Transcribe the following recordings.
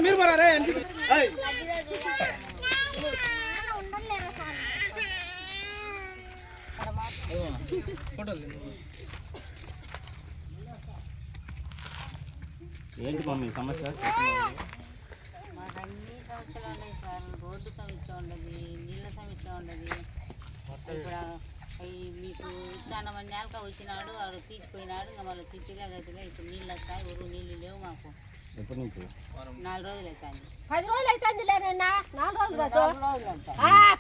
మీరు మరారే ఏంటి మమ్మీ సమస్య? మాకు అన్ని సమస్యలు ఉన్నాయి సార్. రోడ్డు సమస్య ఉండదు, నీళ్ళ సమస్య ఉండదు. ఇప్పుడు మీకు ఇస్తానమ్మ నేలక వచ్చినాడు, వాడు తీసిపోయినాడు. ఇంకా మళ్ళీ తిట్టిగా గట్టిగా ఇప్పుడు నీళ్ళు వస్తాయి. ఊరు నీళ్ళు లేవు మాకు. ఎప్పటి నుంచి? 4 రోజులు అవుతుంది. 10 రోజులు అవుతుంది లేనన్నా. 4 రోజులు కాదు,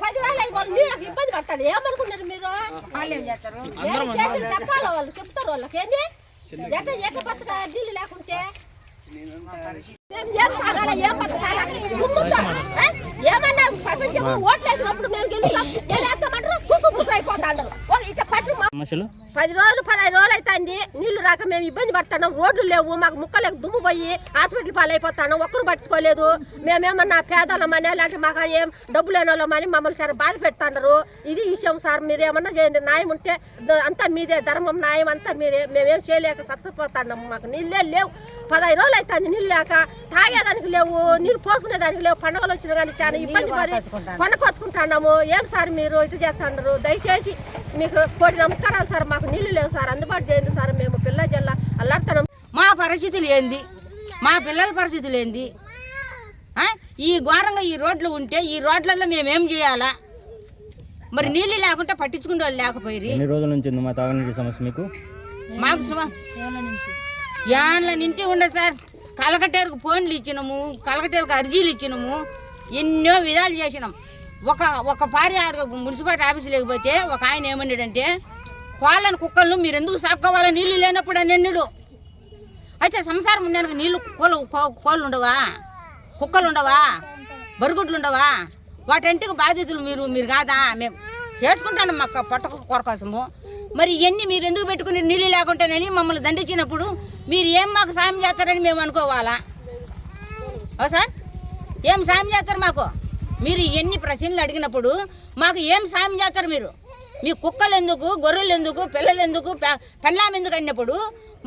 10 రోజులు అయిపోయి నీళ్ళకి ఇబ్బంది పడతాడు. ఏమనుకున్నారు మీరు? వాళ్ళు ఏం చేస్తారు? చెప్పాలి, వాళ్ళు చెప్తారు. వాళ్ళకి ఏంటి ఎట్ట బతక నీళ్ళు లేకుంటే ఏం తాగాల, ఏం బతకాల? ఏమన్నా ప్రపంచం ఓట్లు వేసినప్పుడు మేము గెలుస్తాం, గెలేస్తామంటారు, పూసు అయిపోతాంటారు. ఇట్లా పట్టు 10 రోజులు 15 రోజులు అవుతుంది నీళ్లు రాక మేము ఇబ్బంది పడుతున్నాం. రోడ్లు లేవు, మాకు ముక్కలేక దుమ్ము పోయి హాస్పిటల్ పాలైపోతాను. ఒక్కరు పట్టించుకోలేదు. మేమేమన్నా పేదలమని లేదంటే మాకు ఏం డబ్బు లేని వాళ్ళమని మమ్మల్ని చాలా బాధ పెడుతున్నారు. ఇది విషయం సార్. మీరు ఏమన్నా చేయండి. న్యాయం ఉంటే అంతా మీదే, ధర్మం న్యాయం అంతా మీరే. మేమేం చేయలేక చచ్చిపోతున్నాము. మాకు నీళ్ళే లేవు. 15 రోజులు అవుతుంది నీళ్ళు లేక. తాగేదానికి లేవు, నీళ్ళు పోసుకునేదానికి లేవు. పండుగలు వచ్చినా కానీ చాలా ఇబ్బంది పడి కొనుక్కొచ్చుకుంటున్నాము. ఏం సార్ మీరు ఇటు చేస్తున్నారు? దయచేసి మీకు కోటి నమస్కారాలు సార్. మాకు నీళ్లు లేవు సార్, అందుబాటు చేయండి సార్. మేము పిల్ల జిల్లా అల్లాడుతున్నాం. మా పరిస్థితులు ఏంది? మా పిల్లల పరిస్థితులు ఏంది? ఈ ఘోరంగా ఈ రోడ్లు ఉంటే ఈ రోడ్లలో మేమేం చేయాలా? మరి నీళ్ళు లేకుంటే పట్టించుకునే వాళ్ళు లేకపోయి. ఎన్ని రోజుల నుంచి మా తాగునీటి సమస్య మీకు? మాకు ఏళ్ళ నింటి ఉండదు సార్. కలకట్టేరుకు ఫోన్లు ఇచ్చినాము, కలకట్టేరుకు అర్జీలు ఇచ్చినాము, ఎన్నో విధాలు చేసినాం. ఒక పారి మున్సిపాలిటీ ఆఫీసు లేకపోతే ఒక ఆయన ఏమన్నాడంటే, కోళ్ళను కుక్కలను మీరు ఎందుకు సాపుకోవాలో నీళ్ళు లేనప్పుడు అని అన్నాడు. అయితే సంసారం ఉండడానికి నీళ్ళు కోళ్ళు ఉండవా, కుక్కలు ఉండవా, బరుగుడ్లు ఉండవా? వాటంటికి బాధ్యతలు మీరు కాదా? మేము చేసుకుంటాను మాకు పొట్ట కొరకోసము. మరి ఇవన్నీ మీరు ఎందుకు పెట్టుకుని నీళ్ళు లేకుండానని మమ్మల్ని దండించినప్పుడు మీరు ఏం మాకు సాయం చేస్తారని మేము అనుకోవాలా? సార్ ఏం సాయం చేస్తారు మాకు? మీరు ఎన్ని ప్రశ్నలు అడిగినప్పుడు మాకు ఏం సాయం చేస్తారు మీరు? మీ కుక్కలు ఎందుకు, గొర్రెలు ఎందుకు, పిల్లలు ఎందుకు, పెళ్ళాం ఎందుకు అన్నప్పుడు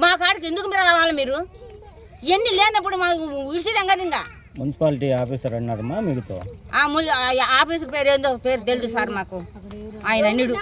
మా కాడికి ఎందుకు మీరు రావాలి? మీరు ఎన్ని లేనప్పుడు మాకు విషయంగా ఇంకా మున్సిపాలిటీ ఆఫీసర్ అన్నారమ్మా మీరుతో? ఆఫీసర్ పేరు ఏందో పేరు తెలుసు సార్ మాకు. ఆయన అన్నిడు